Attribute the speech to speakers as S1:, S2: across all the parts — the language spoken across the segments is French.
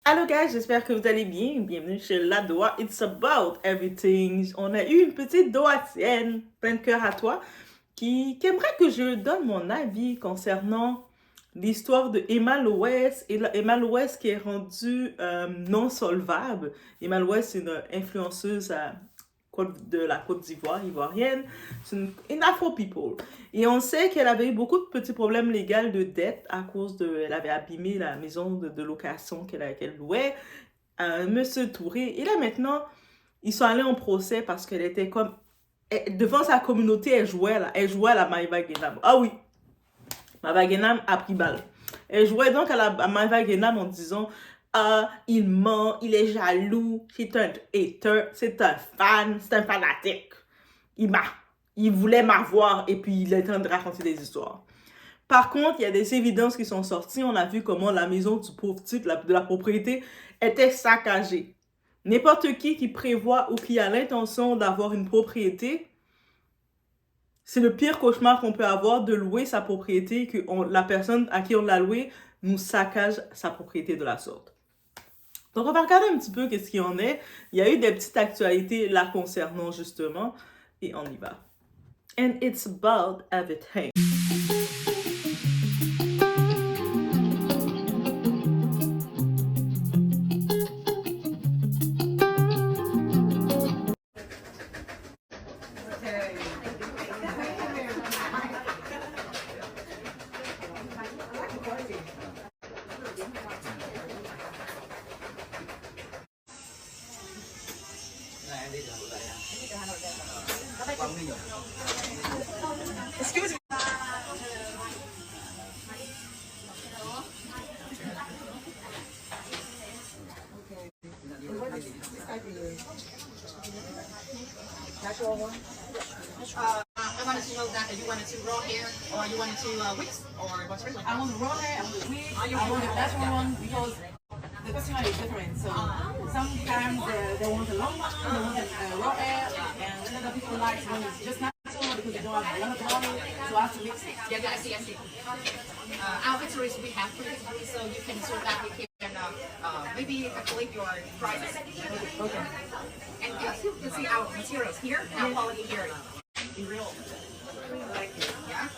S1: Hello guys, j'espère que vous allez bien. Bienvenue chez La Doa. It's about everything. On a eu une petite doatienne, plein de cœur à toi, qui aimerait que je donne mon avis concernant l'histoire de Emma Loès. Et Emma Loès qui est rendue non solvable. Emma Loès, c'est une influenceuse de la Côte d'Ivoire, ivoirienne. C'est une Afro People. Et on sait qu'elle avait eu beaucoup de petits problèmes légaux de dette à cause de... Elle avait abîmé la maison de location qu'elle louait à Monsieur Touré. Et là maintenant, ils sont allés en procès parce qu'elle était comme... devant sa communauté, elle jouait là. Elle jouait à la Maïva Guénam. Ah oui, Maïva Guénam a pris balle. Elle jouait donc à Maïva Guénam en disant... Ah, il ment, il est jaloux, c'est un hater, c'est un fan, c'est un fanatique. Il voulait m'avoir et puis il est en train de raconter des histoires. Par contre, il y a des évidences qui sont sorties. On a vu comment la maison du pauvre type, de la propriété, était saccagée. N'importe qui prévoit ou qui a l'intention d'avoir une propriété, c'est le pire cauchemar qu'on peut avoir de louer sa propriété, que la personne à qui on l'a loué nous saccage sa propriété de la sorte. Donc, on va regarder un petit peu qu'est-ce qu'il y en est. Il y a eu des petites actualités là concernant justement. Et on y va. And it's about everything. Excuse me.
S2: Natural one? I wanted to know that you wanted to raw hair or you wanted to wigs or what's really?
S3: I want raw hair, I want the wig, I want the natural one because the customer is different. So sometimes they want a long one, they want a raw hair, and other people like when it's just natural because they don't have a lot of money, so I have to mix it.
S2: Yeah, I see. Our victories we have previously, so you can so that we can maybe calculate your prices.
S3: Okay.
S2: And you can see our materials here, our quality here.
S3: In real. Like it.
S2: Yeah?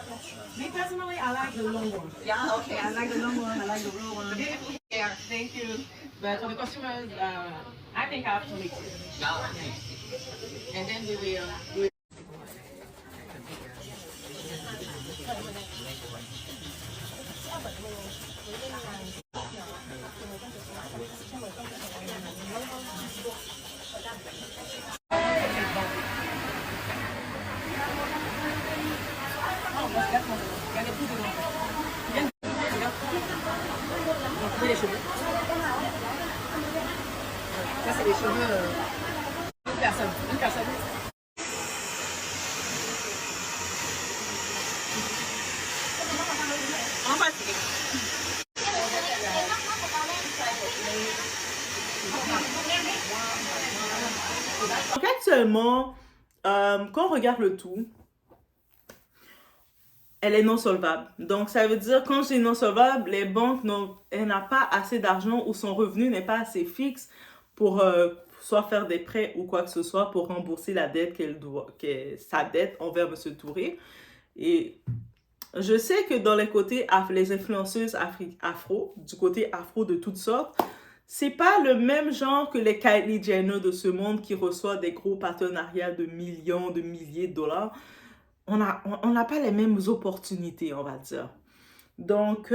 S3: Me personally, I like the long one.
S2: Yeah, okay.
S3: I like the long one, I like the real one.
S2: Beautiful hair.
S3: Thank you. But for the customers, I think I have to mix it. And then we will do it. Les cheveux. Ça, c'est les cheveux d'une personne. Une personne.
S1: Donc actuellement, quand on regarde le tout, elle est non solvable. Donc, ça veut dire, quand j'ai non solvable, les banques elle n'a pas assez d'argent ou son revenu n'est pas assez fixe pour soit faire des prêts ou quoi que ce soit pour rembourser la dette sa dette envers M. Touré. Et je sais que dans les côtés, les influenceuses afro, du côté afro de toutes sortes, c'est pas le même genre que les Kylie Jenner de ce monde qui reçoit des gros partenariats de millions, de milliers de dollars. On n'a pas les mêmes opportunités, on va dire. Donc,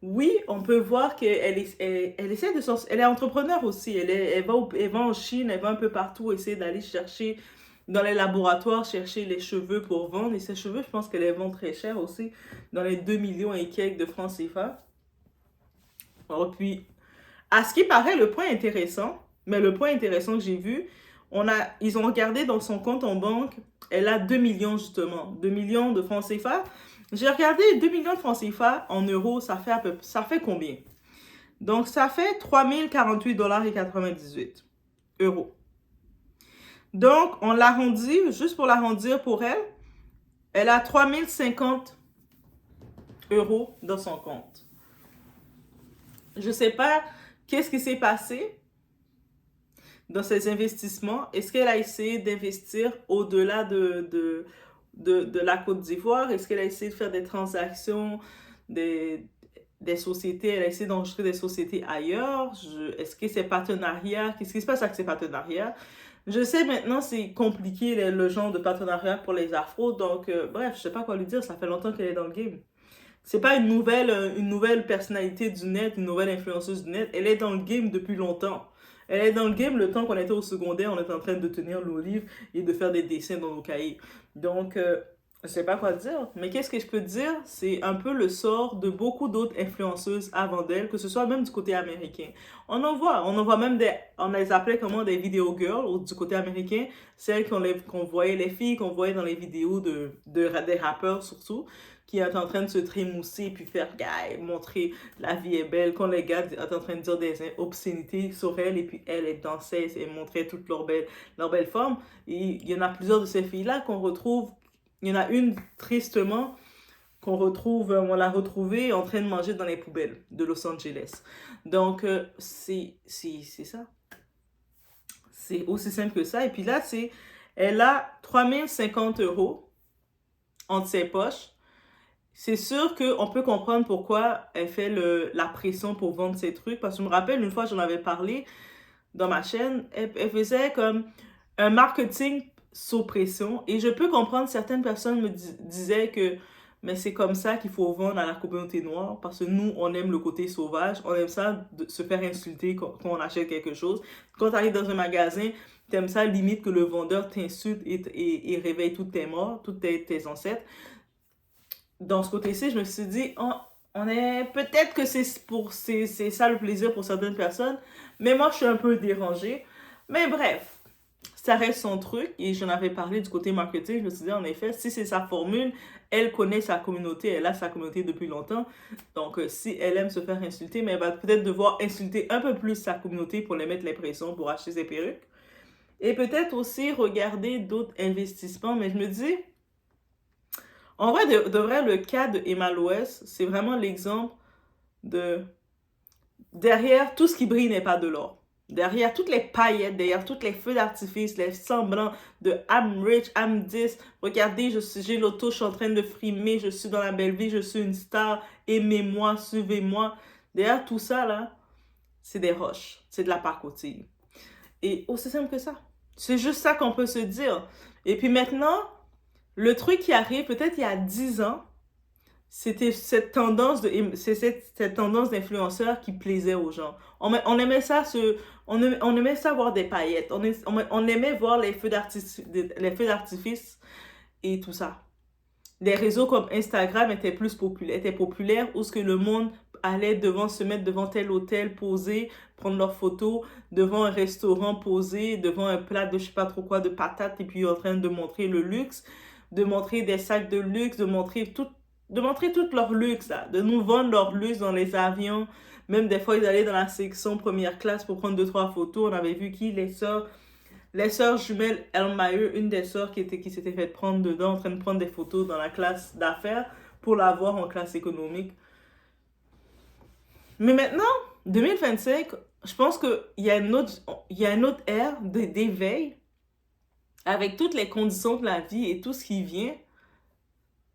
S1: oui, on peut voir qu'elle essaie de elle est entrepreneur aussi. Elle va en Chine, elle va un peu partout essayer d'aller chercher dans les laboratoires, chercher les cheveux pour vendre. Et ces cheveux, je pense qu'elle les vend très cher aussi, dans les 2 millions et quelques de francs CFA. Alors, puis, à ce qui paraît, le point intéressant que j'ai vu, ils ont regardé dans son compte en banque, elle a 2 millions justement, 2 millions de francs CFA. J'ai regardé 2 millions de francs CFA en euros, ça fait combien? Donc, ça fait 3048,98 euros. Donc, on l'arrondit, juste pour l'arrondir pour elle, elle a 3050 euros dans son compte. Je sais pas qu'est-ce qui s'est passé dans ses investissements? Est-ce qu'elle a essayé d'investir au-delà de la Côte d'Ivoire? Est-ce qu'elle a essayé de faire des transactions, des sociétés, elle a essayé d'enregistrer des sociétés ailleurs? Est-ce que ces partenariats, qu'est-ce qui se passe avec ces partenariats? Je sais maintenant c'est compliqué le genre de partenariat pour les afros, donc bref, je sais pas quoi lui dire, ça fait longtemps qu'elle est dans le game. C'est pas une nouvelle personnalité du net, une nouvelle influenceuse du net, elle est dans le game depuis longtemps. Elle est dans le game le temps qu'on était au secondaire, on était en train de tenir nos livres et de faire des dessins dans nos cahiers. Donc, je sais pas quoi dire, mais qu'est-ce que je peux dire? C'est un peu le sort de beaucoup d'autres influenceuses avant d'elle, que ce soit même du côté américain. On en voit même on les appelait comment des vidéo girls du côté américain, celles qu'on voyait, les filles qu'on voyait dans les vidéos des rappeurs surtout, qui est en train de se trémousser puis faire montrer la vie est belle, quand les gars étaient en train de dire des obscénités sur elle et puis elle dansait et montrait toutes leurs belles formes. Et il y en a plusieurs de ces filles-là qu'on retrouve. Il y en a une, tristement, on l'a retrouvée en train de manger dans les poubelles de Los Angeles. Donc, c'est ça. C'est aussi simple que ça. Et puis là, elle a 3050 € entre ses poches. C'est sûr qu'on peut comprendre pourquoi elle fait la pression pour vendre ses trucs. Parce que je me rappelle, une fois, j'en avais parlé dans ma chaîne, elle faisait comme un marketing sous pression. Et je peux comprendre, certaines personnes me disaient que mais c'est comme ça qu'il faut vendre à la communauté noire. Parce que nous, on aime le côté sauvage. On aime ça de se faire insulter quand on achète quelque chose. Quand tu arrives dans un magasin, t'aimes ça limite que le vendeur t'insulte et réveille toutes tes morts, toutes tes ancêtres. Dans ce côté-ci, je me suis dit, on est peut-être que c'est ça le plaisir pour certaines personnes, mais moi, je suis un peu dérangée. Mais bref, ça reste son truc, et j'en avais parlé du côté marketing. Je me suis dit, en effet, si c'est sa formule, elle connaît sa communauté, elle a sa communauté depuis longtemps. Donc, si elle aime se faire insulter, mais elle va peut-être devoir insulter un peu plus sa communauté pour les mettre les pressions pour acheter ses perruques. Et peut-être aussi regarder d'autres investissements, mais je me dis... En vrai, de vrai, le cas de Emma Loès, c'est vraiment l'exemple de... Derrière, tout ce qui brille n'est pas de l'or. Derrière toutes les paillettes, derrière tous les feux d'artifice, les semblants de I'm rich, I'm this. Regardez, j'ai l'auto, je suis en train de frimer, je suis dans la belle vie, je suis une star, aimez-moi, suivez-moi. Derrière tout ça, là, c'est des roches, c'est de la pacotille. Et aussi simple que ça. C'est juste ça qu'on peut se dire. Et puis maintenant... Le truc qui arrive, peut-être il y a 10 ans, c'était cette tendance d'influenceurs qui plaisait aux gens. On aimait ça on aimait ça voir des paillettes. On aimait voir les feux d'artifice et tout ça. Les réseaux comme Instagram étaient populaires où ce que le monde allait se mettre devant tel hôtel, poser, prendre leurs photos, devant un restaurant, poser, devant un plat de je sais pas trop quoi, de patates, et puis en train de montrer le luxe, de montrer des sacs de luxe, de montrer tout leur luxe, là, de nous vendre leur luxe dans les avions. Même des fois, ils allaient dans la section première classe pour prendre 2-3 photos. On avait vu les sœurs jumelles Elmayer, une des sœurs qui s'était fait prendre dedans, en train de prendre des photos dans la classe d'affaires pour l'avoir en classe économique. Mais maintenant, 2025, je pense qu'il y a une autre ère d'éveil avec toutes les conditions de la vie et tout ce qui vient.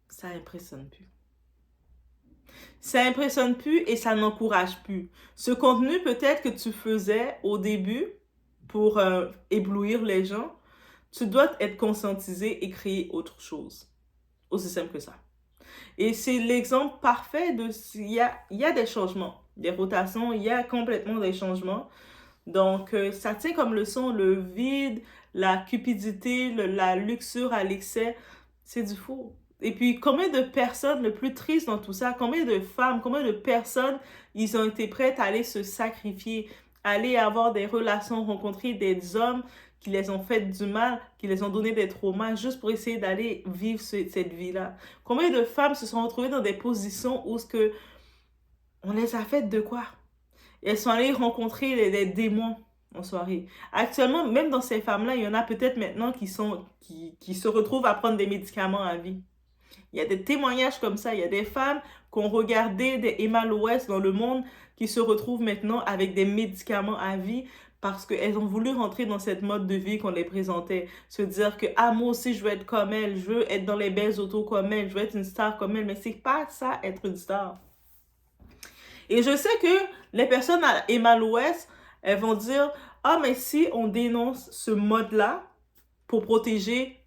S1: Ça impressionne plus. Ça impressionne plus et ça n'encourage plus. Ce contenu peut-être que tu faisais au début pour éblouir les gens, tu dois être conscientisé et créer autre chose. Aussi simple que ça. Et c'est l'exemple parfait de... Il y a des changements, des rotations, il y a complètement des changements. Donc, ça tient comme leçon le vide, la cupidité, la luxure à l'excès, c'est du faux. Et puis, combien de personnes, le plus triste dans tout ça, combien de femmes, combien de personnes, ils ont été prêtes à aller se sacrifier, aller avoir des relations, rencontrer des hommes qui les ont fait du mal, qui les ont donné des traumas, juste pour essayer d'aller vivre cette vie-là. Combien de femmes se sont retrouvées dans des positions où on les a faites de quoi? Et elles sont allées rencontrer des démons en soirée. Actuellement, même dans ces femmes-là, il y en a peut-être maintenant qui se retrouvent à prendre des médicaments à vie. Il y a des témoignages comme ça. Il y a des femmes qui ont regardé des Emma Loès dans le monde qui se retrouvent maintenant avec des médicaments à vie parce qu'elles ont voulu rentrer dans cette mode de vie qu'on les présentait. Se dire que, ah, moi aussi, je veux être comme elle, je veux être dans les belles autos comme elle, je veux être une star comme elle, mais c'est pas ça, être une star. Et je sais que les personnes à Emma Louest, elles vont dire, ah, mais si on dénonce ce mode-là pour protéger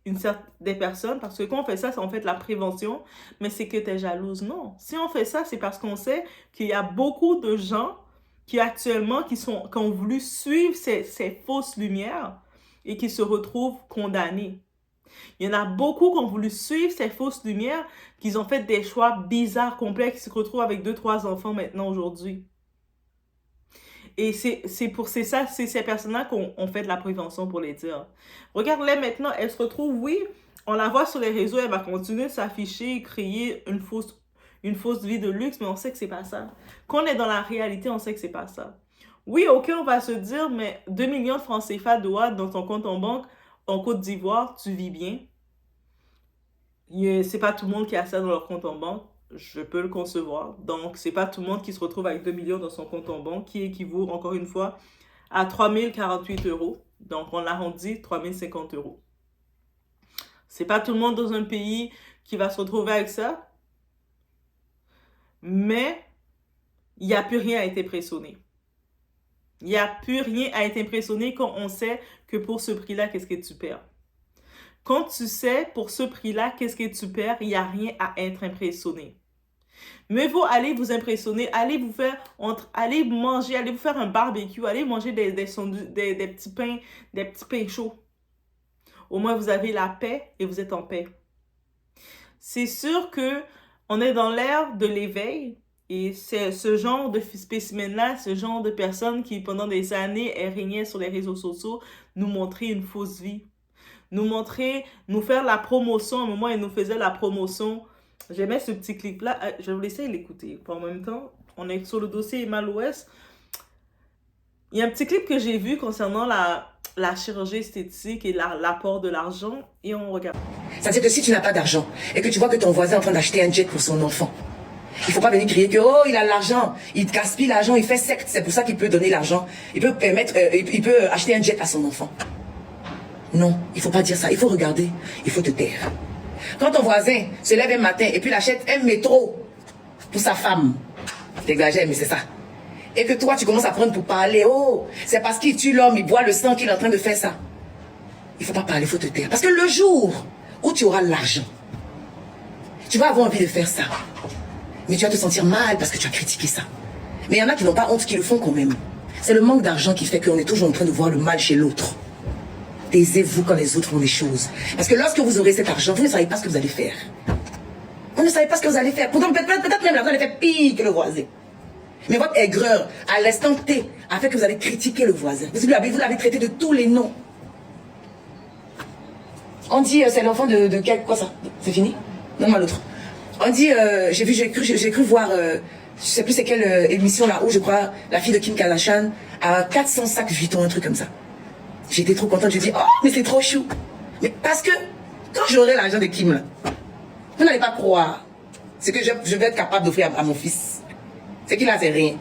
S1: des personnes, parce que quand on fait ça, c'est en fait la prévention, mais c'est que tu es jalouse. Non. Si on fait ça, c'est parce qu'on sait qu'il y a beaucoup de gens qui actuellement, qui ont voulu suivre ces fausses lumières et qui se retrouvent condamnés. Il y en a beaucoup qui ont voulu suivre ces fausses lumières, qui ont fait des choix bizarres, complexes, qui se retrouvent avec 2-3 enfants maintenant aujourd'hui. Et c'est ces personnes-là qu'on fait de la prévention pour les dire. Regarde-les maintenant, elle se retrouve, oui, on la voit sur les réseaux, elle va continuer de s'afficher, créer une fausse vie de luxe, mais on sait que c'est pas ça. Quand on est dans la réalité, on sait que c'est pas ça. Oui, ok, on va se dire, mais 2 millions de francs CFA dans ton compte en banque, en Côte d'Ivoire, tu vis bien. C'est pas tout le monde qui a ça dans leur compte en banque. Je peux le concevoir. Donc, c'est pas tout le monde qui se retrouve avec 2 millions dans son compte en banque, qui équivaut, encore une fois, à 3 048 €. Donc, on l'arrondit, 3 050 €. C'est pas tout le monde dans un pays qui va se retrouver avec ça. Mais, il n'y a plus rien à être impressionné. Il n'y a plus rien à être impressionné quand on sait que pour ce prix-là, qu'est-ce que tu perds. Quand tu sais, pour ce prix-là, qu'est-ce que tu perds, il n'y a rien à être impressionné. Mieux vaut aller vous impressionner, aller manger, aller vous faire un barbecue, aller manger des petits pains chauds. Au moins, vous avez la paix et vous êtes en paix. C'est sûr que on est dans l'ère de l'éveil et c'est ce genre de spécimen-là, ce genre de personnes qui, pendant des années, régnaient sur les réseaux sociaux, nous montraient une fausse vie. Nous faire la promotion. À un moment, ils nous faisaient la promotion. J'aimais ce petit clip-là. Je vais vous laisser l'écouter. En même temps, on est sur le dossier Emma Louest. Il y a un petit clip que j'ai vu concernant la chirurgie esthétique et l'apport de l'argent. Et on regarde.
S4: Ça veut dire que si tu n'as pas d'argent et que tu vois que ton voisin est en train d'acheter un jet pour son enfant, il ne faut pas venir crier que oh, il a l'argent, il gaspille l'argent, il fait secte. C'est pour ça qu'il peut donner l'argent. Il peut acheter un jet à son enfant. Non, il ne faut pas dire ça. Il faut regarder. Il faut te taire. Quand ton voisin se lève un matin et puis il achète un métro pour sa femme, t'exagères, mais c'est ça. Et que toi, tu commences à prendre pour parler. Oh, c'est parce qu'il tue l'homme, il boit le sang qu'il est en train de faire ça. Il ne faut pas parler, il faut te taire. Parce que le jour où tu auras l'argent, tu vas avoir envie de faire ça. Mais tu vas te sentir mal parce que tu as critiqué ça. Mais il y en a qui n'ont pas honte, qui le font quand même. C'est le manque d'argent qui fait qu'on est toujours en train de voir le mal chez l'autre. Taisez-vous quand les autres font des choses. Parce que lorsque vous aurez cet argent, vous ne savez pas ce que vous allez faire. Vous ne savez pas ce que vous allez faire. Pourtant, peut-être même l'argent allait faire pire que le voisin. Mais votre aigreur, à l'instant T, a fait que vous allez critiquer le voisin. Vous l'avez traité de tous les noms. On dit, c'est l'enfant de quel... Quoi ça? C'est fini? Donne-moi l'autre. On dit, j'ai cru voir, je sais plus c'est quelle émission là-haut, je crois, la fille de Kim Kardashian a 400 sacs Vuitton, un truc comme ça. J'étais trop contente, je dis, oh, mais c'est trop chou. Mais parce que, quand j'aurai l'argent de Kim, là, vous n'allez pas croire ce que je vais être capable d'offrir à mon fils. C'est qu'il a, c'est rien.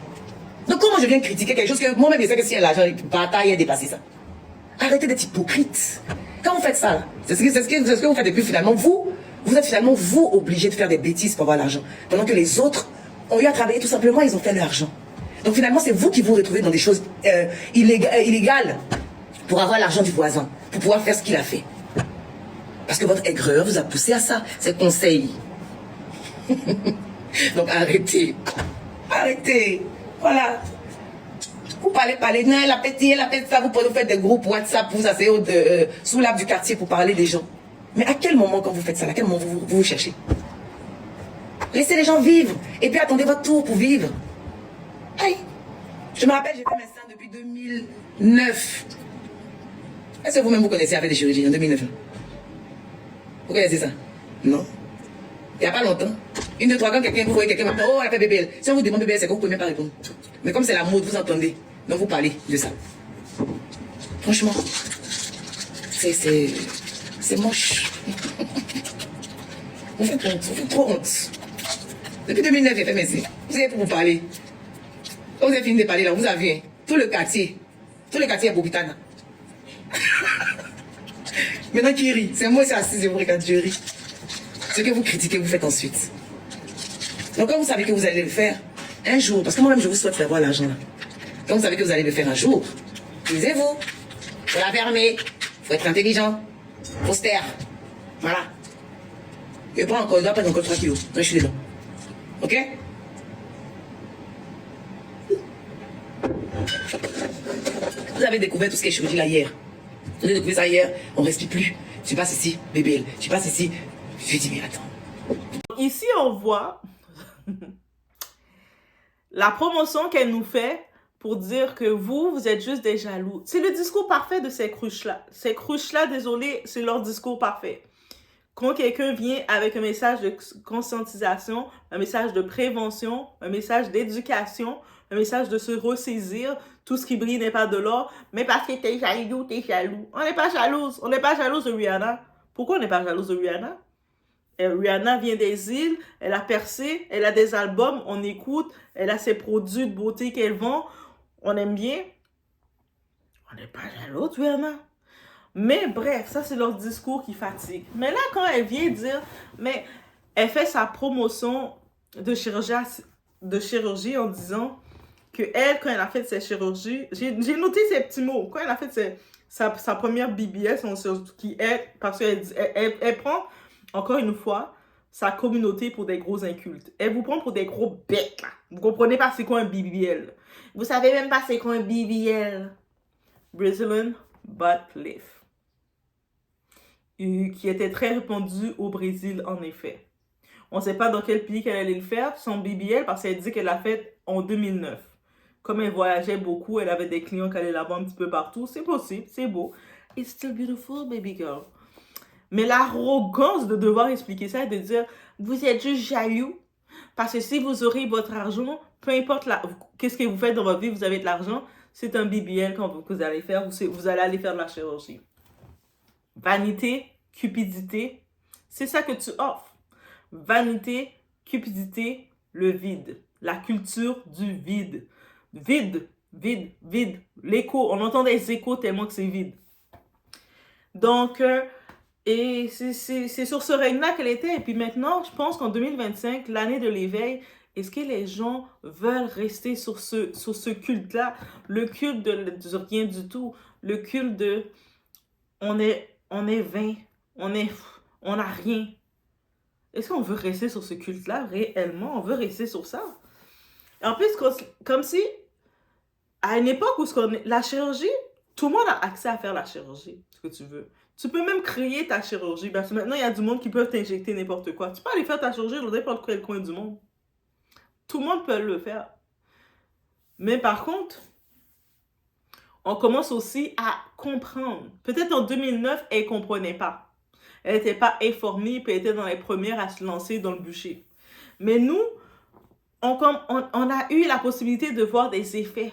S4: Donc comment je viens critiquer quelque chose que moi-même je sais que si l'argent, bataille a dépassé ça. Arrêtez d'être hypocrite. Quand vous faites ça, là, c'est ce que vous faites, et puis finalement, vous êtes finalement, vous, obligé de faire des bêtises pour avoir l'argent. Pendant que les autres ont eu à travailler tout simplement, ils ont fait leur argent. Donc finalement, c'est vous qui vous retrouvez dans des choses illégales pour avoir l'argent du voisin, pour pouvoir faire ce qu'il a fait. Parce que votre aigreur vous a poussé à ça, c'est conseil. Donc arrêtez. Arrêtez. Voilà. Vous parlez, non, elle a pété ça, vous pouvez faire des groupes WhatsApp, vous asseyez sous l'arbre du quartier pour parler des gens. Mais à quel moment, quand vous faites ça, à quel moment vous cherchez? Laissez les gens vivre, et puis attendez votre tour pour vivre. Aïe. Je me rappelle, j'ai fait mes seins depuis 2009. Est-ce que vous-même vous connaissez avec des chirurgies en 2009? Vous connaissez ça? Non. Il n'y a pas longtemps. 1, 2, 3, quand vous voyez quelqu'un, oh, elle a fait BBL. Si on vous demande BBL, c'est que vous ne pouvez même pas répondre. Mais comme c'est la mode, vous entendez. Donc vous parlez de ça. Franchement, c'est moche. Vous faites honte, vous faites trop honte. Depuis 2009, j'ai fait mes seins. Vous savez pour vous parler. Quand vous avez fini de parler là, vous avez tout le quartier est Bobitana. Maintenant qui rit, c'est moi, c'est assis, je vous regarde, je ris. Ce que vous critiquez, vous faites ensuite. Donc quand vous savez que vous allez le faire un jour, parce que moi-même je vous souhaite d'avoir l'argent là. Quand vous savez que vous allez le faire un jour, lisez-vous. Faut la fermer, faut être intelligent, faut se taire. Voilà. Je prends encore, je dois prendre encore 3 kilos. Moi, je suis dedans. Ok? Vous avez découvert tout ce qui est chirurgie là hier. Vous avez découvert ça hier, on ne respire plus. Tu passes ici, bébé, tu passes ici. Je dis, mais attends.
S1: Ici, on voit la promotion qu'elle nous fait pour dire que vous êtes juste des jaloux. C'est le discours parfait de ces cruches-là. Ces cruches-là, désolé, c'est leur discours parfait. Quand quelqu'un vient avec un message de conscientisation, un message de prévention, un message d'éducation, un message de se ressaisir, tout ce qui brille n'est pas de l'or, mais parce que t'es jaloux, t'es jaloux. On n'est pas jalouse. On n'est pas jalouse de Rihanna. Pourquoi on n'est pas jalouse de Rihanna? Rihanna vient des îles, elle a percé, elle a des albums, on écoute, elle a ses produits de beauté qu'elle vend, on aime bien. On n'est pas jaloux de Rihanna. Mais bref, ça c'est leur discours qui fatigue. Mais là, quand elle vient dire, mais elle fait sa promotion de chirurgie en disant que elle, quand elle a fait ses chirurgies, j'ai noté ces petits mots, quand elle a fait sa première BBS, qui est, parce qu'elle prend, encore une fois, sa communauté pour des gros incultes. Elle vous prend pour des gros bêtes, là. Vous comprenez pas c'est quoi un BBL. Vous savez même pas c'est quoi un BBL. Brazilian Butt Lift. Qui était très répandu au Brésil, en effet. On ne sait pas dans quel pays qu'elle allait le faire, son BBL, parce qu'elle dit qu'elle l'a fait en 2009. Comme elle voyageait beaucoup, elle avait des clients qui allaient là-bas un petit peu partout. C'est possible, c'est beau. It's still beautiful, baby girl. Mais l'arrogance de devoir expliquer ça et de dire « Vous êtes juste jaloux, parce que si vous aurez votre argent, peu importe qu'est-ce que vous faites dans votre vie, vous avez de l'argent, c'est un BBL que vous allez faire, vous allez aller faire de la chirurgie. » Vanité, cupidité, c'est ça que tu offres. Vanité, cupidité, le vide. La culture du vide. Vide, vide, vide. L'écho, on entend des échos tellement que c'est vide. Donc, et c'est sur ce règne-là qu'elle était. Et puis maintenant, je pense qu'en 2025, l'année de l'éveil, est-ce que les gens veulent rester sur ce culte-là? Le culte de rien du tout. Le culte de on est vain, on n'a rien. Est-ce qu'on veut rester sur ce culte-là réellement? On veut rester sur ça? En plus, comme si, à une époque où la chirurgie, tout le monde a accès à faire la chirurgie, ce que tu veux. Tu peux même créer ta chirurgie, parce que maintenant, il y a du monde qui peut t'injecter n'importe quoi. Tu peux aller faire ta chirurgie dans n'importe quel coin du monde. Tout le monde peut le faire. Mais par contre, on commence aussi à comprendre. Peut-être en 2009, elle ne comprenait pas. Elle n'était pas informée, puis elle était dans les premières à se lancer dans le bûcher. Mais nous, on a eu la possibilité de voir des effets.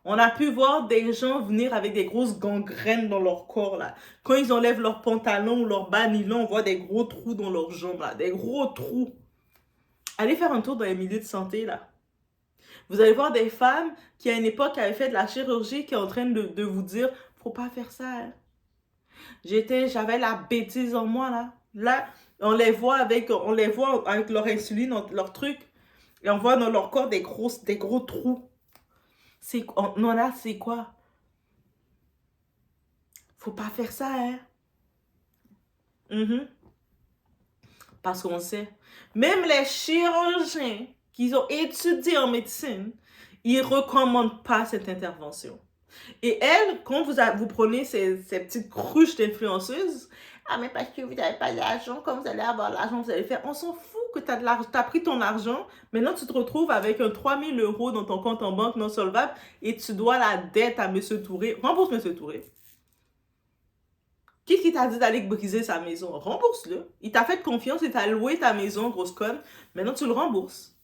S1: On a pu voir des gens venir avec des grosses gangrènes dans leur corps, là. Quand ils enlèvent leurs pantalons ou leurs bas nylon, on voit des gros trous dans leurs jambes, là. Des gros trous. Allez faire un tour dans les milieux de santé, là. Vous allez voir des femmes qui, à une époque, avaient fait de la chirurgie, qui est en train de vous dire, faut pas faire ça. Hein. J'avais la bêtise en moi, là. Là, on les voit avec leur insuline, leur truc. Et on voit dans leur corps des gros trous. Non, là, c'est quoi? Faut pas faire ça, hein? Parce qu'on sait. Même les chirurgiens qui ont étudié en médecine, ils ne recommandent pas cette intervention. Et elle, quand vous prenez ces petites cruches d'influenceuses, ah, mais parce que vous n'avez pas d'argent, quand vous allez avoir l'argent, vous allez faire. On s'en fout que tu as pris ton argent. Maintenant, tu te retrouves avec un 3 000 € dans ton compte en banque non solvable et tu dois la dette à M. Touré. Rembourse M. Touré. Qui t'a dit d'aller briser sa maison? Rembourse-le. Il t'a fait confiance, il t'a loué ta maison, grosse conne. Maintenant, tu le rembourses.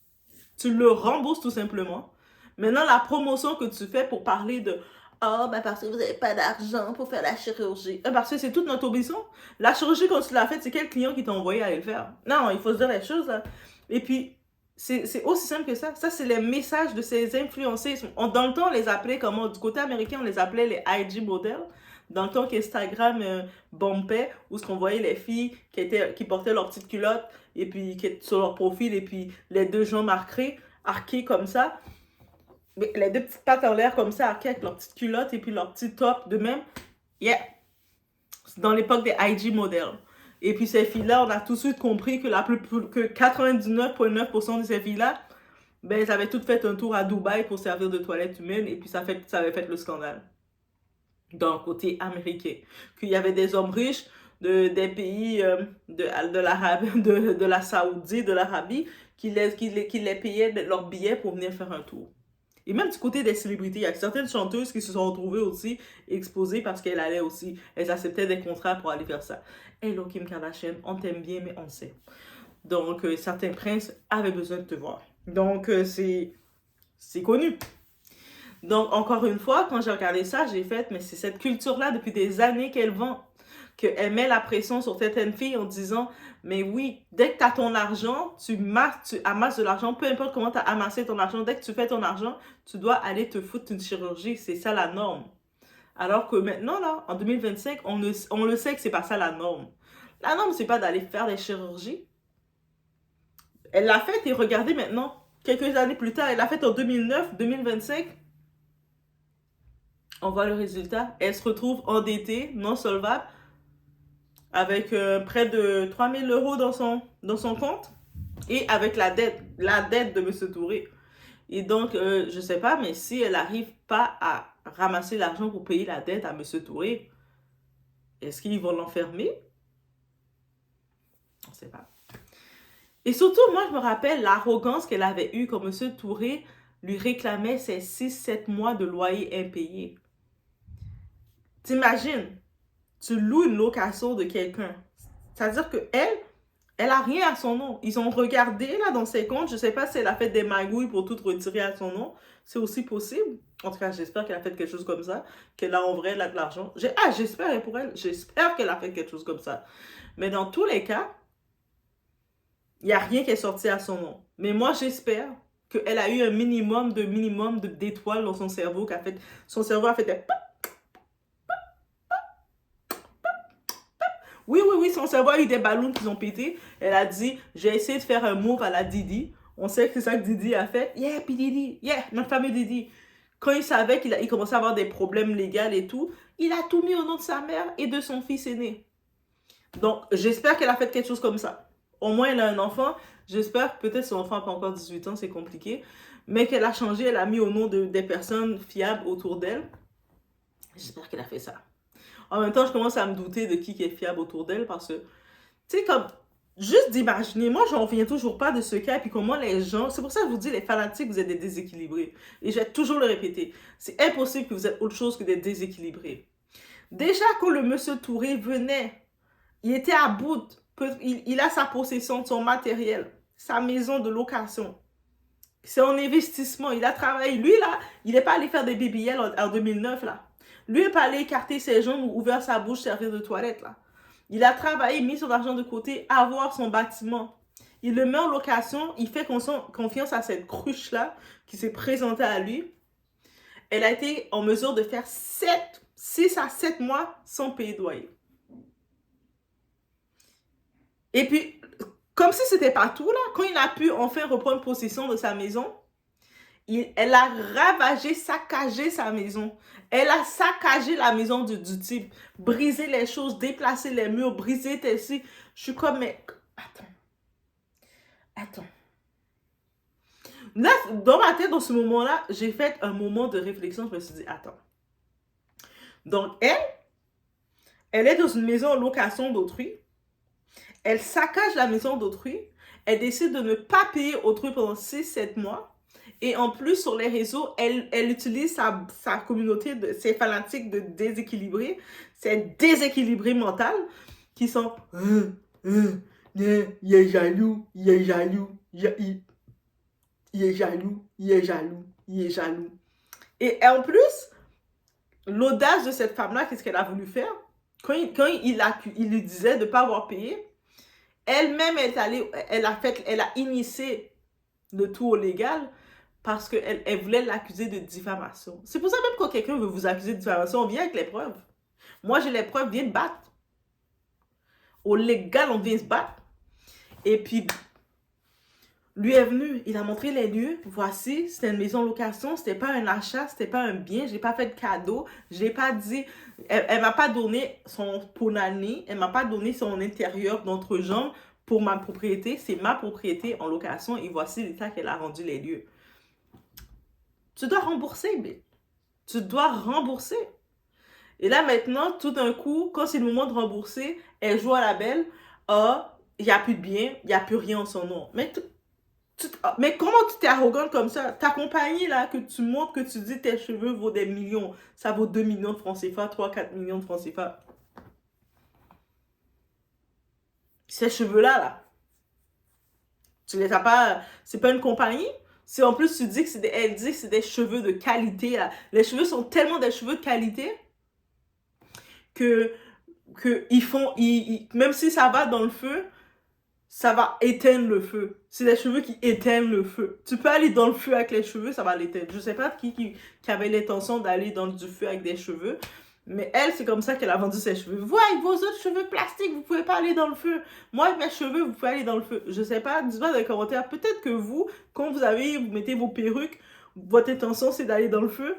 S1: Tu le rembourses tout simplement. Maintenant, la promotion que tu fais pour parler de « Ah, ben parce que vous n'avez pas d'argent pour faire la chirurgie. » Parce que c'est toute notre obligation. La chirurgie, quand tu l'as faite, c'est quel client qui t'a envoyé à aller le faire? Non, il faut se dire les choses, là. Et puis, C'est aussi simple que ça. Ça, c'est les messages de ces influenceurs. Dans le temps, on les appelait comment? Du côté américain, on les appelait les IG models. Dans le temps qu'Instagram bumpait, où ce qu'on voyait les filles qui portaient leurs petites culottes, et puis qui étaient sur leur profil, et puis les deux jambes arquées comme ça. Mais les deux petites pattes en l'air comme ça, arquées avec leurs petites culottes, et puis leurs petits tops de même. Yeah! C'est dans l'époque des IG models. Et puis ces filles-là, on a tout de suite compris que, que 99,9% de ces filles-là, ben, elles avaient toutes fait un tour à Dubaï pour servir de toilette humaine et puis ça avait fait le scandale. Dans le côté américain. Qu'il y avait des hommes riches des pays de la Saoudie, de l'Arabie, qui les payaient leurs billets pour venir faire un tour. Et même du côté des célébrités, il y a certaines chanteuses qui se sont retrouvées aussi exposées parce qu'elles acceptaient des contrats pour aller faire ça. Hello Kim Kardashian, on t'aime bien, mais on sait. Donc, certains princes avaient besoin de te voir. Donc, c'est connu. Donc, encore une fois, quand j'ai regardé ça, j'ai fait, mais c'est cette culture-là depuis des années qu'elle vend, qu'elle met la pression sur certaines filles en disant, mais oui, dès que tu as ton argent, tu amasses de l'argent, peu importe comment tu as amassé ton argent, dès que tu fais ton argent, tu dois aller te foutre une chirurgie, c'est ça la norme. Alors que maintenant, là, en 2025, on le sait que c'est pas ça la norme. La norme, c'est pas d'aller faire des chirurgies. Elle l'a fait et regardez maintenant, quelques années plus tard, elle l'a fait en 2009, 2025. On voit le résultat. Elle se retrouve endettée, non solvable, avec près de 3 000 € dans son compte et avec la dette de M. Touré. Et donc, je ne sais pas, mais si elle n'arrive pas à ramasser l'argent pour payer la dette à M. Touré, est-ce qu'ils vont l'enfermer? On ne sait pas. Et surtout, moi, je me rappelle l'arrogance qu'elle avait eue quand M. Touré lui réclamait ses 6-7 mois de loyer impayé. T'imagines, tu loues une location de quelqu'un. C'est-à-dire elle a rien à son nom. Ils ont regardé là dans ses comptes. Je ne sais pas si elle a fait des magouilles pour tout retirer à son nom. C'est aussi possible. En tout cas, j'espère qu'elle a fait quelque chose comme ça. Qu'elle a en vrai là, de l'argent. J'espère pour elle. J'espère qu'elle a fait quelque chose comme ça. Mais dans tous les cas, il n'y a rien qui est sorti à son nom. Mais moi, j'espère qu'elle a eu un minimum d'étoiles dans son cerveau. Son cerveau a fait des... Oui, son cerveau a eu des ballons qui ont pété. Elle a dit, j'ai essayé de faire un move à la Didi. On sait que c'est ça que Didi a fait. Yeah, puis Didi, yeah, notre fameux Didi. Quand il savait qu'il commençait à avoir des problèmes légaux et tout, il a tout mis au nom de sa mère et de son fils aîné. Donc, j'espère qu'elle a fait quelque chose comme ça. Au moins, elle a un enfant. J'espère, peut-être son enfant n'a pas encore 18 ans, c'est compliqué. Mais qu'elle a changé, elle a mis au nom des personnes fiables autour d'elle. J'espère qu'elle a fait ça. En même temps, je commence à me douter de qui est fiable autour d'elle parce que, tu sais, comme, juste d'imaginer, moi, j'en reviens toujours pas de ce cas et puis comment les gens, c'est pour ça que je vous dis, les fanatiques, vous êtes des déséquilibrés. Et je vais toujours le répéter, c'est impossible que vous êtes autre chose que des déséquilibrés. Déjà, quand le monsieur Touré venait, il était à bout, il a sa possession de son matériel, sa maison de location. C'est un investissement, il a travaillé. Lui, là, il n'est pas allé faire des BBL en 2009, là. Lui n'est pas allé écarter ses jambes ou ouvrir sa bouche, servir de toilette, là. Il a travaillé, mis son argent de côté, avoir son bâtiment. Il le met en location, il fait confiance à cette cruche-là qui s'est présentée à lui. Elle a été en mesure de faire 6 à 7 mois sans payer de loyer. Et puis, comme si c'était pas tout, là, quand il a pu enfin reprendre possession de sa maison, elle a ravagé, saccagé sa maison. Elle a saccagé la maison du type, brisé les choses, déplacé les murs, brisé tes... Je suis comme, mais... Attends. Là, dans ma tête, dans ce moment-là, j'ai fait un moment de réflexion. Je me suis dit, attends. Donc, elle est dans une maison en location d'autrui. Elle saccage la maison d'autrui. Elle décide de ne pas payer autrui pendant 6-7 mois. Et en plus, sur les réseaux, elle utilise sa communauté, ses fanatiques de déséquilibrés, ces déséquilibrés mentaux qui sont il est jaloux, il est jaloux, il est jaloux, il est jaloux, il est jaloux. Et en plus, l'audace de cette femme-là, qu'est-ce qu'elle a voulu faire? Quand il lui disait de ne pas avoir payé, elle-même elle a initié le tout au légal parce qu'elle voulait l'accuser de diffamation. C'est pour ça même quand quelqu'un veut vous accuser de diffamation, on vient avec les preuves. Moi, j'ai les preuves, viens te battre. Au légal, on vient se battre. Et puis, lui est venu, il a montré les lieux. Voici, c'était une maison location, c'était pas un achat, c'était pas un bien. Je n'ai pas fait de cadeau. Je n'ai pas dit, elle m'a pas donné son punani, elle m'a pas donné son intérieur d'entrejambe pour ma propriété. C'est ma propriété en location et voici l'état qu'elle a rendu les lieux. Tu dois rembourser, mais tu dois rembourser. Et là, maintenant, tout d'un coup, quand c'est le moment de rembourser, elle joue à la belle. Ah, il n'y a plus de bien, il n'y a plus rien en son nom. Mais comment tu t'es arrogante comme ça? Ta compagnie, là, que tu montres, que tu dis tes cheveux vaut des millions. Ça vaut 2 millions de francs CFA, 3-4 millions de francs CFA. Ces cheveux-là, là, tu les as pas... C'est pas une compagnie? Si en plus tu dis que elle dit que c'est des cheveux de qualité, là. Les cheveux sont tellement des cheveux de qualité que ils font... même si ça va dans le feu, ça va éteindre le feu. C'est des cheveux qui éteignent le feu. Tu peux aller dans le feu avec les cheveux, ça va l'éteindre. Je sais pas qui avait l'intention d'aller dans du feu avec des cheveux, mais elle, c'est comme ça qu'elle a vendu ses cheveux. Vous, avec vos autres cheveux plastiques, vous pouvez pas aller dans le feu. Moi, avec mes cheveux, vous pouvez aller dans le feu. Je sais pas, dites-moi dans les commentaires. Peut-être que vous, quand vous mettez vos perruques, votre intention, c'est d'aller dans le feu.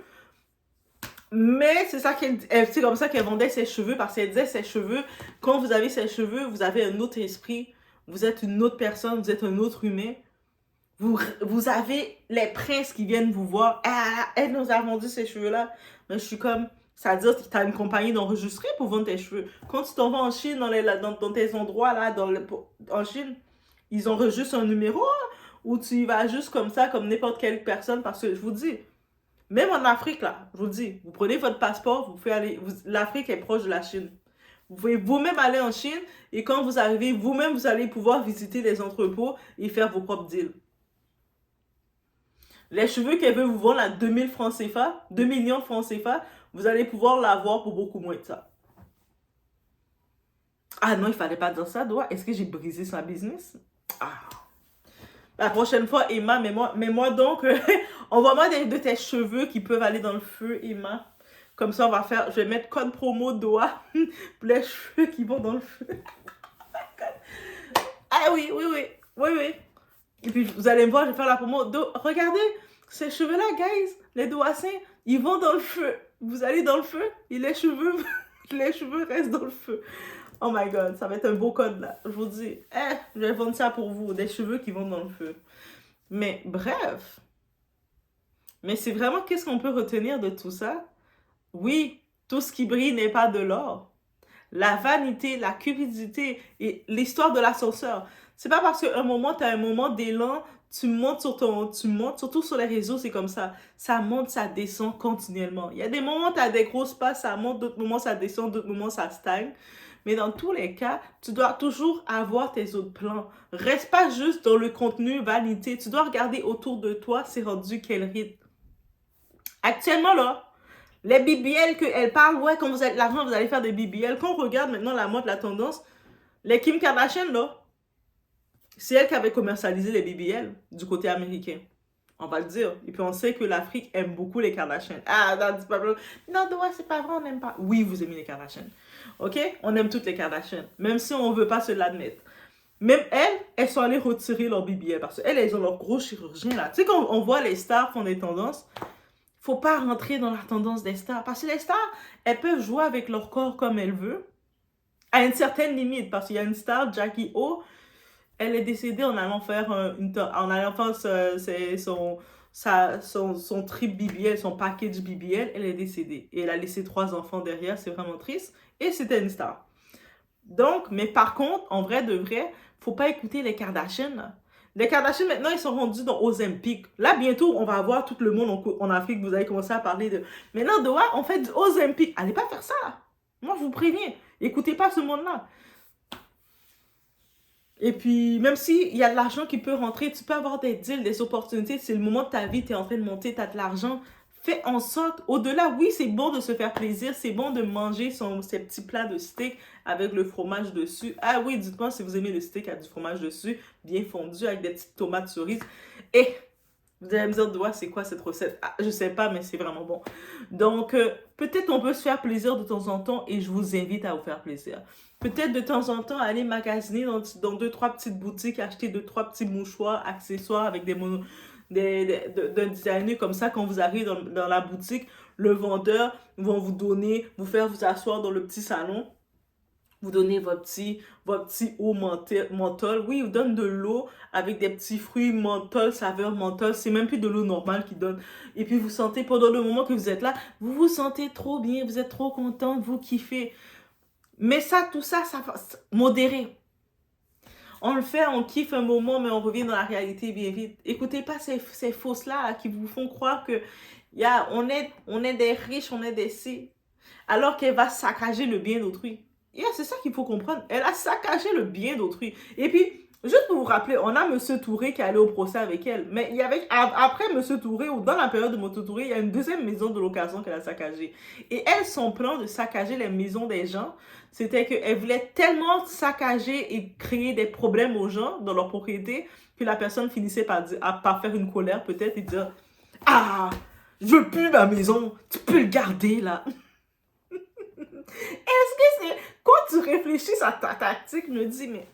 S1: Mais c'est ça c'est comme ça qu'elle vendait ses cheveux, parce qu'elle disait ses cheveux, quand vous avez ses cheveux, vous avez un autre esprit. Vous êtes une autre personne, vous êtes un autre humain. Vous avez les princes qui viennent vous voir. Ah, elle nous a vendu ces cheveux-là. Mais je suis comme, ça veut dire que tu as une compagnie d'enregistrer pour vendre tes cheveux. Quand tu t'en vas en Chine, dans tes endroits, là, en Chine, ils enregistrent un numéro, ou tu y vas juste comme ça, comme n'importe quelle personne, parce que je vous dis, même en Afrique, là, je vous dis, vous prenez votre passeport, vous pouvez aller, l'Afrique est proche de la Chine. Vous pouvez vous-même aller en Chine et quand vous arrivez, vous-même, vous allez pouvoir visiter les entrepôts et faire vos propres deals. Les cheveux qu'elle veut vous vendre à 2000 francs CFA, 2 millions de francs CFA, vous allez pouvoir l'avoir pour beaucoup moins de ça. Ah non, il fallait pas dire ça, doigt. Est-ce que j'ai brisé sa business? Ah. La prochaine fois, Emma, mets-moi donc, envoie-moi de tes cheveux qui peuvent aller dans le feu, Emma. Comme ça, je vais mettre code promo doigt pour les cheveux qui vont dans le feu. Ah oui. Et puis, vous allez me voir, je vais faire la promo. Regardez, ces cheveux-là, guys, les doassins, ils vont dans le feu. Vous allez dans le feu et les cheveux restent dans le feu. Oh my God, ça va être un beau code, là. Je vous dis, je vais vendre ça pour vous, des cheveux qui vont dans le feu. Mais bref. Mais c'est vraiment, qu'est-ce qu'on peut retenir de tout ça? Oui, tout ce qui brille n'est pas de l'or. La vanité, la cupidité et l'histoire de l'ascenseur. C'est pas parce qu'à un moment, tu as un moment d'élan, tu montes, surtout sur les réseaux, c'est comme ça. Ça monte, ça descend continuellement. Il y a des moments, tu as des grosses passes, ça monte, d'autres moments, ça descend, d'autres moments, ça stagne. Mais dans tous les cas, tu dois toujours avoir tes autres plans. Reste pas juste dans le contenu vanité. Tu dois regarder autour de toi, c'est rendu quel rythme. Actuellement, là, les BBL qu'elle parle, ouais, quand vous avez de l'argent, vous allez faire des BBL. Quand on regarde maintenant la mode, la tendance, les Kim Kardashian, là, c'est elle qui avait commercialisé les BBL du côté américain. On va le dire. Et puis on sait que l'Afrique aime beaucoup les Kardashian. Ah, non, c'est pas vrai. Non, ouais, c'est pas vrai, on n'aime pas. Oui, vous aimez les Kardashian. OK? On aime toutes les Kardashian. Même si on ne veut pas se l'admettre. Même elles sont allées retirer leur BBL parce qu'elles ont leur gros chirurgien là. Tu sais, quand on voit les stars font des tendances, faut pas rentrer dans la tendance des stars. Parce que les stars, elles peuvent jouer avec leur corps comme elles veulent. À une certaine limite. Parce qu'il y a une star, Jackie O, elle est décédée en allant faire son trip BBL, son package BBL. Elle est décédée. Et elle a laissé 3 enfants derrière. C'est vraiment triste. Et c'était une star. Donc, mais par contre, en vrai de vrai, faut pas écouter les Kardashians. Là. Les Kardashians, maintenant, ils sont rendus dans Ozempic. Là, bientôt, on va avoir tout le monde en Afrique. Vous allez commencer à parler de... Maintenant, Doha, on fait du Ozempic. Allez pas faire ça. Moi, je vous préviens. Écoutez pas ce monde-là. Et puis, même s'il y a de l'argent qui peut rentrer, tu peux avoir des deals, des opportunités. C'est le moment de ta vie, tu es en train de monter, tu as de l'argent. Fais en sorte, au-delà, oui, c'est bon de se faire plaisir, c'est bon de manger ses petits plats de steak avec le fromage dessus. Ah oui, dites-moi si vous aimez le steak avec du fromage dessus, bien fondu, avec des petites tomates cerises. Et vous allez me dire, ouais, c'est quoi cette recette? Ah, je sais pas, mais c'est vraiment bon. Donc, peut-être on peut se faire plaisir de temps en temps et je vous invite à vous faire plaisir. Peut-être de temps en temps, aller magasiner dans 2-3 petites boutiques, acheter 2-3 petits mouchoirs, accessoires avec d'un designer comme ça. Quand vous arrivez dans la boutique, le vendeur va vous faire vous asseoir dans le petit salon. Vous donnez votre petit eau menthol. Oui, il vous donne de l'eau avec des petits fruits menthol, saveur menthol. C'est même plus de l'eau normale qu'il donne. Et puis vous sentez, pendant le moment que vous êtes là, vous vous sentez trop bien, vous êtes trop content, vous kiffez. Mais tout ça, modéré. On le fait, on kiffe un moment, mais on revient dans la réalité bien vite. Écoutez pas ces fausses-là qui vous font croire que on est des riches, on est des C, alors qu'elle va saccager le bien d'autrui. C'est ça qu'il faut comprendre. Elle a saccagé le bien d'autrui. Et puis, juste pour vous rappeler, on a M. Touré qui est allé au procès avec elle. Mais il y avait, après M. Touré, ou dans la période de M. Touré, il y a une deuxième maison de location qu'elle a saccagée. Et elle, son plan de saccager les maisons des gens, c'était qu'elle voulait tellement saccager et créer des problèmes aux gens dans leur propriété que la personne finissait par faire une colère peut-être et dire « Ah, je veux plus ma maison, tu peux le garder là. » Est-ce que c'est... Quand tu réfléchis à ta tactique, je me dis, mais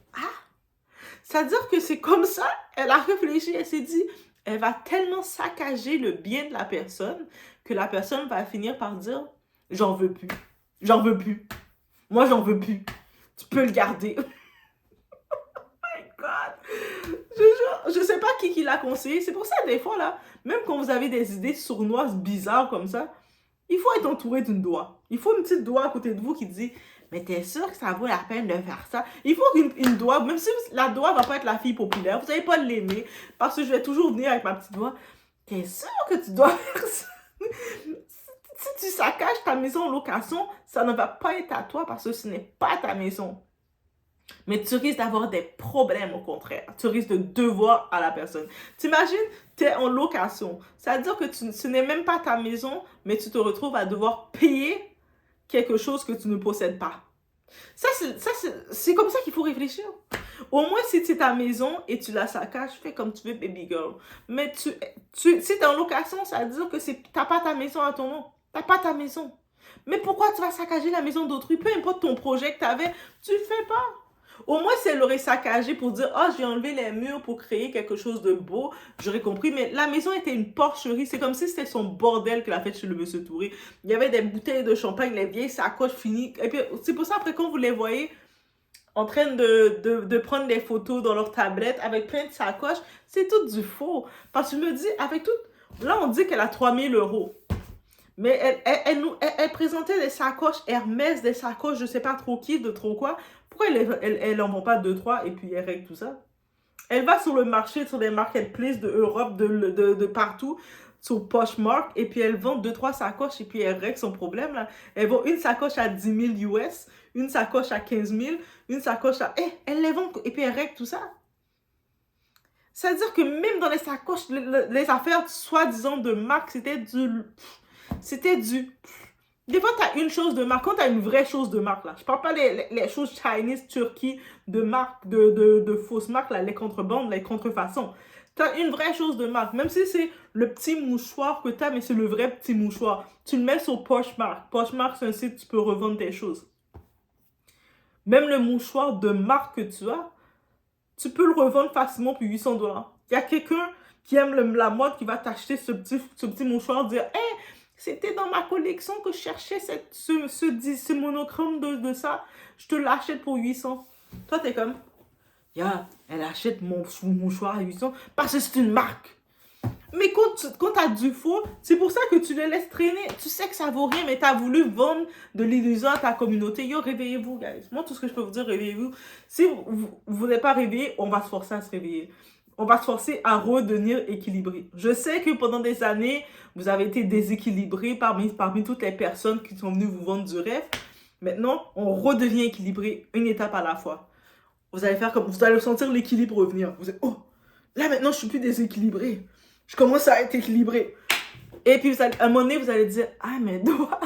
S1: c'est-à-dire que c'est comme ça, elle a réfléchi, elle s'est dit, elle va tellement saccager le bien de la personne que la personne va finir par dire, j'en veux plus, moi j'en veux plus, tu peux le garder. Oh my God! Je sais pas qui l'a conseillé, c'est pour ça des fois là, même quand vous avez des idées sournoises, bizarres comme ça, il faut être entouré d'une doigt. Il faut une petite doigt à côté de vous qui dit « Mais t'es sûr que ça vaut la peine de faire ça? » Il faut une doigt, même si la doigt va pas être la fille populaire, vous n'allez pas l'aimer, parce que je vais toujours venir avec ma petite doigt. T'es sûr que tu dois faire ça? Si tu saccages ta maison en location, ça ne va pas être à toi parce que ce n'est pas ta maison. Mais tu risques d'avoir des problèmes au contraire. Tu risques de devoir à la personne. T'imagines, tu es en location. Ça veut dire que ce n'est même pas ta maison, mais tu te retrouves à devoir payer quelque chose que tu ne possèdes pas. C'est comme ça qu'il faut réfléchir. Au moins, si c'est ta maison et tu la saccages, fais comme tu veux, baby girl. Mais si tu es en location, ça veut dire que tu n'as pas ta maison à ton nom. Tu n'as pas ta maison. Mais pourquoi tu vas saccager la maison d'autrui? Peu importe ton projet que tu avais, tu ne le fais pas. Au moins, si elle l'aurait saccagé pour dire « Oh, j'ai enlevé les murs pour créer quelque chose de beau », j'aurais compris. Mais la maison était une porcherie. C'est comme si c'était son bordel qu'elle a fait chez le monsieur Touré. Il y avait des bouteilles de champagne, les vieilles sacoches finies. Et puis, c'est pour ça, après, quand vous les voyez en train de prendre des photos dans leur tablette avec plein de sacoches, c'est tout du faux. Parce que je me dis, avec tout... Là, on dit qu'elle a 3000 €. Mais elle présentait des sacoches Hermès, des sacoches, je sais pas trop qui, de trop quoi. Pourquoi elle en vend pas 2-3 et puis elle règle tout ça? Elle va sur le marché, sur les marketplaces de Europe, de partout, sur Poshmark, et puis elle vend 2-3 sacoches et puis elle règle son problème là. Elle vend une sacoche à 10 000 US, une sacoche à 15 000, une sacoche à... elle les vend et puis elle règle tout ça. C'est-à-dire que même dans les sacoches, les affaires soi-disant de marque, c'était du... Des fois, tu as une chose de marque. Quand tu as une vraie chose de marque, là, je parle pas les choses Chinese, Turquie, de marque, de fausses marques, là, les contrebandes, les contrefaçons. Tu as une vraie chose de marque. Même si c'est le petit mouchoir que tu as, mais c'est le vrai petit mouchoir. Tu le mets sur Poshmark. Poshmark, c'est un site où tu peux revendre tes choses. Même le mouchoir de marque que tu as, tu peux le revendre facilement pour 800 $. Il y a quelqu'un qui aime la mode qui va t'acheter ce petit mouchoir, dire « Hey, c'était dans ma collection que je cherchais ce monochrome de ça. Je te l'achète pour 800. » Toi, t'es comme, elle achète mon mouchoir à 800 parce que c'est une marque. Mais quand t'as du faux, c'est pour ça que tu le laisses traîner. Tu sais que ça vaut rien, mais t'as voulu vendre de l'illusion à ta communauté. Réveillez-vous, guys. Moi, tout ce que je peux vous dire, réveillez-vous. Si vous n'êtes pas réveillé, on va se forcer à se réveiller. On va se forcer à redevenir équilibré. Je sais que pendant des années, vous avez été déséquilibré parmi toutes les personnes qui sont venues vous vendre du rêve. Maintenant, on redevient équilibré une étape à la fois. Vous allez sentir l'équilibre revenir. Vous êtes, oh, là maintenant, je suis plus déséquilibré. Je commence à être équilibré. Et puis, à un moment donné, vous allez dire, ah, mais doigt,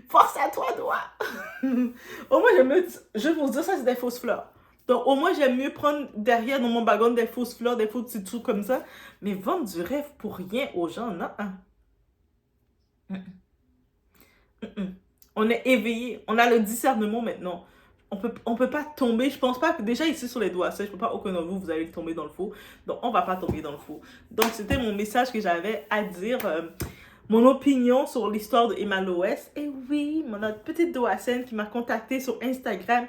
S1: force à toi, doigt. Au moins, je vais vous dire, ça, c'est des fausses fleurs. Donc, au moins, j'aime mieux prendre derrière dans mon background des fausses fleurs, des faux petits trucs comme ça. Mais vendre du rêve pour rien aux gens, non. On est éveillé, on a le discernement maintenant. On peut pas tomber, je pense pas que déjà ici sur les doigts, je ne peux pas aucun de vous allez tomber dans le faux. Donc on va pas tomber dans le faux. Donc c'était mon message que j'avais à dire, mon opinion sur l'histoire de Emma Loès. Et oui, notre petite Doacène qui m'a contacté sur Instagram.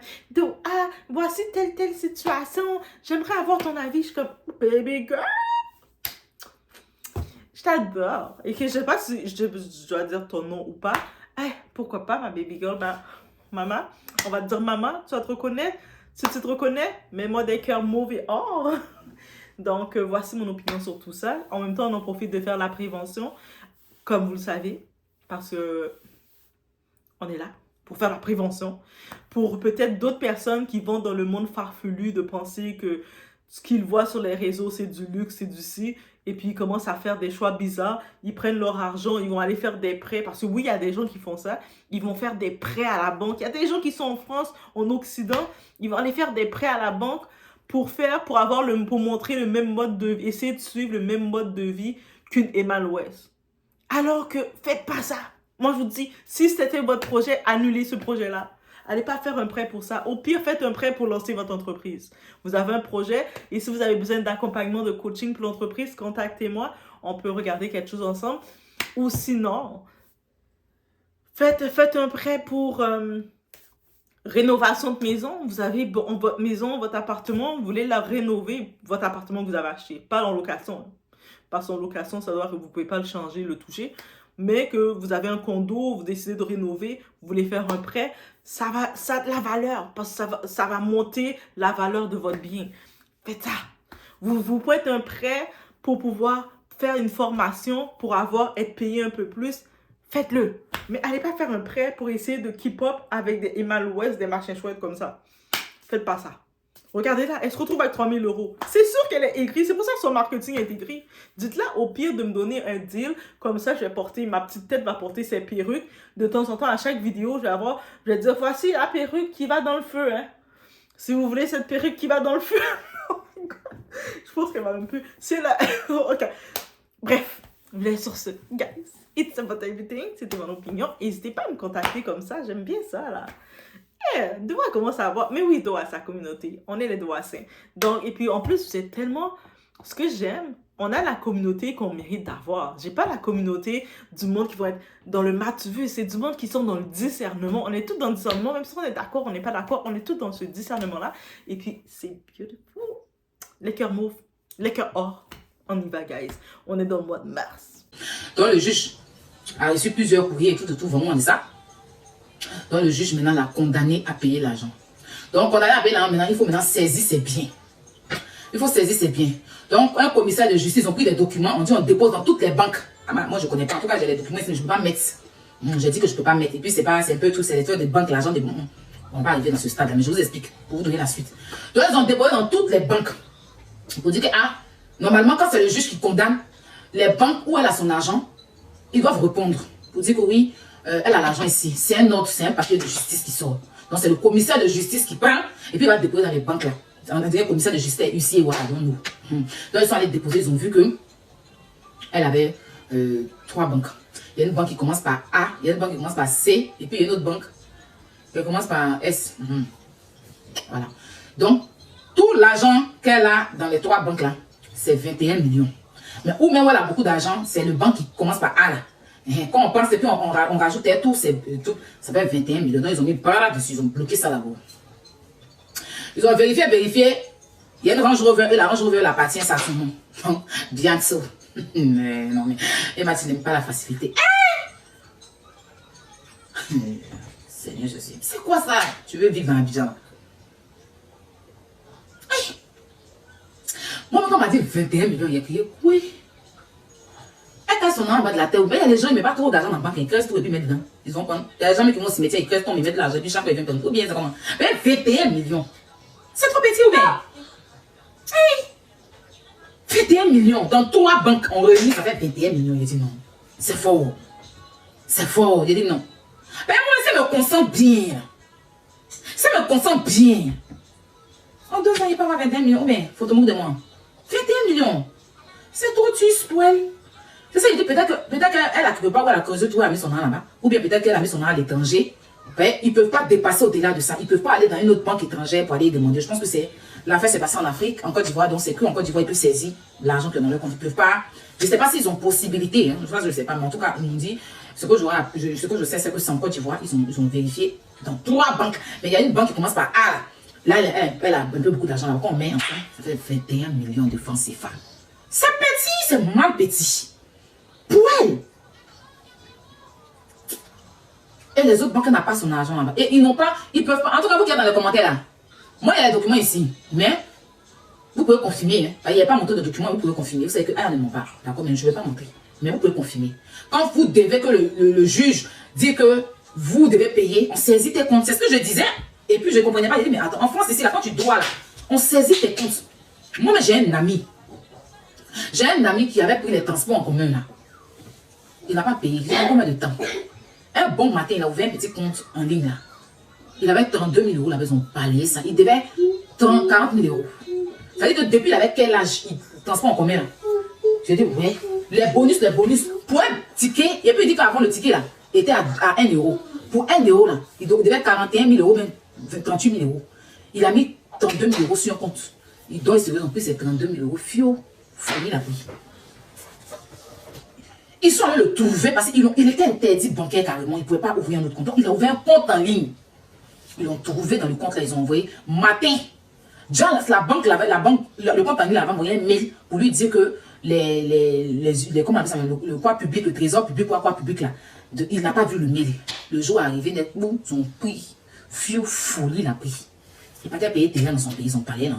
S1: Voici telle situation, j'aimerais avoir ton avis. Je suis comme, baby girl, je t'adore. Et que je sais pas si je dois dire ton nom ou pas. Pourquoi pas, ma baby girl, maman, on va te dire maman, tu vas te reconnaître. Si tu te reconnais, mets-moi des cœurs mauvais or. Donc, voici mon opinion sur tout ça. En même temps, on en profite de faire la prévention, comme vous le savez, parce que on est là pour faire la prévention. Pour peut-être d'autres personnes qui vont dans le monde farfelu de penser que ce qu'ils voient sur les réseaux, c'est du luxe, c'est du ci. Et puis, ils commencent à faire des choix bizarres. Ils prennent leur argent, ils vont aller faire des prêts. Parce que oui, il y a des gens qui font ça. Ils vont faire des prêts à la banque. Il y a des gens qui sont en France, en Occident. Ils vont aller faire des prêts à la banque pour montrer le même mode de vie, essayer de suivre le même mode de vie qu'une Emma Loès. Alors que, faites pas ça. Moi, je vous dis, si c'était votre projet, annulez ce projet-là. Allez pas faire un prêt pour ça. Au pire, faites un prêt pour lancer votre entreprise. Vous avez un projet et si vous avez besoin d'accompagnement, de coaching pour l'entreprise, contactez-moi. On peut regarder quelque chose ensemble. Ou sinon, faites un prêt pour rénovation de maison. Vous avez votre maison, votre appartement, vous voulez la rénover, votre appartement que vous avez acheté. Pas en location. Parce qu'en location, ça doit dire que vous ne pouvez pas le changer, le toucher. Mais que vous avez un condo, vous décidez de rénover, vous voulez faire un prêt, ça a de la valeur parce que ça va monter la valeur de votre bien. Faites ça. Vous pouvez être un prêt pour pouvoir faire une formation, pour être payé un peu plus. Faites-le. Mais allez pas faire un prêt pour essayer de keep up avec des Emma Loès, des machins chouettes comme ça. Faites pas ça. Regardez là, elle se retrouve avec 3000 €. C'est sûr qu'elle est aigrie. C'est pour ça que son marketing est aigri. Dites-là au pire de me donner un deal. Comme ça, ma petite tête va porter ses perruques. De temps en temps, à chaque vidéo, je vais dire, voici la perruque qui va dans le feu. Hein. Si vous voulez cette perruque qui va dans le feu. Je pense qu'elle va même plus. C'est la... Ok. Bref, je vous laisse sur ce. Guys, it's about everything. C'était mon opinion. N'hésitez pas à me contacter comme ça. J'aime bien ça, là. Doua commence à avoir, mais oui, Doua, sa communauté, on est les Douassins. Donc, et puis en plus, c'est tellement, ce que j'aime, on a la communauté qu'on mérite d'avoir. J'ai pas la communauté du monde qui va être dans le mat vu, c'est du monde qui sont dans le discernement. On est tous dans le discernement, même si on est d'accord, on n'est pas d'accord, on est tous dans ce discernement-là. Et puis, c'est beautiful. Les cœurs mauves, les cœurs or, on y va, guys. On est dans le mois de mars.
S4: Donc, le juge a reçu plusieurs courriers et tout, vraiment, on dit ça. Donc le juge maintenant l'a condamné à payer l'argent. Donc condamné à payer l'argent, maintenant il faut saisir ses biens. Il faut saisir ses biens. Donc un commissaire de justice, on pris des documents, on dit on dépose dans toutes les banques. Moi je connais pas, en tout cas j'ai les documents, mais je ne peux pas mettre. J'ai dit que je ne peux pas mettre. Et puis c'est un peu tout, c'est les trucs des banques, l'argent des banques. On va arriver dans ce stade là, mais je vous explique pour vous donner la suite. Donc ils ont déposé dans toutes les banques. Pour dire que normalement quand c'est le juge qui condamne, les banques où elle a son argent, ils doivent répondre. Pour dire que oui, elle a l'argent ici. C'est un papier de justice qui sort. Donc c'est le commissaire de justice qui prend et puis il va déposer dans les banques là. On a dit un commissaire de justice ici et voilà, donc nous. Donc ils sont allés déposer, ils ont vu que elle avait 3 banques. Il y a une banque qui commence par A, il y a une banque qui commence par C et puis il y a une autre banque qui commence par S. Voilà. Donc tout l'argent qu'elle a dans les 3 banques là, c'est 21 millions. Mais où même elle a beaucoup d'argent, c'est le banque qui commence par A là. Quand on pense et puis on rajoutait tout, ça fait 21 millions. Donc ils ont mis par là-dessus, ils ont bloqué ça là-bas. Ils ont vérifié. Il y a une Range Rover et la Range Rover appartient à son nom. Donc, bien sûr. Mais non, mais Emma, tu n'aimes pas la facilité. Seigneur Jésus, c'est quoi ça? Tu veux vivre dans Abidjan? Moi, quand on m'a dit 21 millions, il a crié, oui. Elle a son nom en bas de la tête. Mais il y a des gens, ils ne mettent pas trop d'argent dans la banque, ils creusent tout et puis ils mettent dedans. Ils ont pas. Il y a des gens qui vont au cimetière, ils creusent tout, ils mettent de l'argent, puis chaque fois ils viennent comme ou bien c'est comment. Mais 21 millions. C'est trop petit ou bien? Hey! 21 millions. Dans 3 banques, on réunit, ça fait 21 millions. Il dit non. C'est fort. C'est fort. J'ai dit non. Mais moi, ça me concentre bien. Ça me concentre bien. En 2 ans, il peut avoir 21 millions. Mais, faut te moquer de moi. 21 millions. C'est trop tu spoil. C'est ça, il dit peut-être qu'elle ne peut pas avoir la cause tout, elle a mis son nom là-bas. Ou bien peut-être qu'elle a mis son nom à l'étranger. Ils ne peuvent pas dépasser au-delà de ça. Ils ne peuvent pas aller dans une autre banque étrangère pour aller demander. Je pense que c'est l'affaire s'est passée en Afrique, en Côte d'Ivoire. Donc c'est qu'en Côte d'Ivoire, ils peuvent saisir l'argent que dans leur compte. Ils ne peuvent pas. Je ne sais pas s'ils ont possibilité. Hein. Je ne sais pas. Mais en tout cas, ils m'ont dit. Ce que je sais, c'est que c'est en Côte d'Ivoire. Ils ont vérifié dans 3 banques. Mais il y a une banque qui commence par A. Là, elle a un peu beaucoup d'argent. Quand on met enfin, ça fait 21 millions de francs CFA. C'est petit, c'est mal petit. Pour elle. Et les autres banques n'ont pas son argent là-bas. Et ils n'ont pas, ils peuvent pas. En tout cas, vous qui êtes dans les commentaires là. Moi, il y a les documents ici. Mais, vous pouvez confirmer. Hein. Il n'y a pas montré de documents, vous pouvez confirmer. Vous savez que, ne ment pas. D'accord, mais je ne vais pas montrer. Mais vous pouvez confirmer. Quand vous devez que le juge dit que vous devez payer, on saisit tes comptes. C'est ce que je disais. Et puis, je ne comprenais pas. Je dis, mais attends, en France, ici, là, quand tu dois là, on saisit tes comptes. Moi, j'ai un ami. J'ai un ami qui avait pris les transports en commun là. Il n'a pas payé. Il a combien de temps? Un bon matin, il a ouvert un petit compte en ligne là. Il avait 32 000 euros, là, ils ont balayé ça. Il devait 40 000 euros. Ça veut dire que depuis, il avait quel âge? Il transport en commun là. Je dis, ouais. Les bonus. Pour un ticket, et puis il dit qu'avant le ticket là, était à 1 euro. Pour 1 euro là, il devait 41 000 euros, même 38 000 euros. Il a mis 32 000 euros sur un compte. Il doit se en plus ces 32 000 euros. Fio, il a pris. Ils sont allés le trouver parce qu'il était interdit bancaire carrément. Il ne pouvait pas ouvrir un autre compte. Donc, il a ouvert un compte en ligne. Ils l'ont trouvé dans le compte là. Ils ont envoyé matin. Déjà, la banque, le compte en ligne avait envoyé un mail pour lui dire que comment on appelle ça, le quoi public, le trésor public, quoi public là. Il n'a pas vu le mail. Le jour arrivé, nettement, ils ont pris. Fio folie, il a pris. Il n'a pas qu'à payer terrain dans son pays. Ils ont balayé là.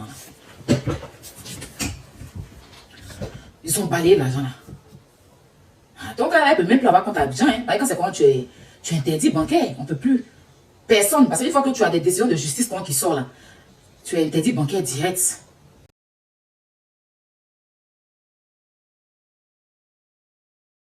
S4: Ils ont balayé l'argent là. Donc, elle ne peut même plus avoir compte à Abidjan. Hein. Quand c'est quand tu es interdit bancaire, on ne peut plus. Personne. Parce qu'une fois que tu as des décisions de justice qui sortent là, tu es interdit bancaire direct.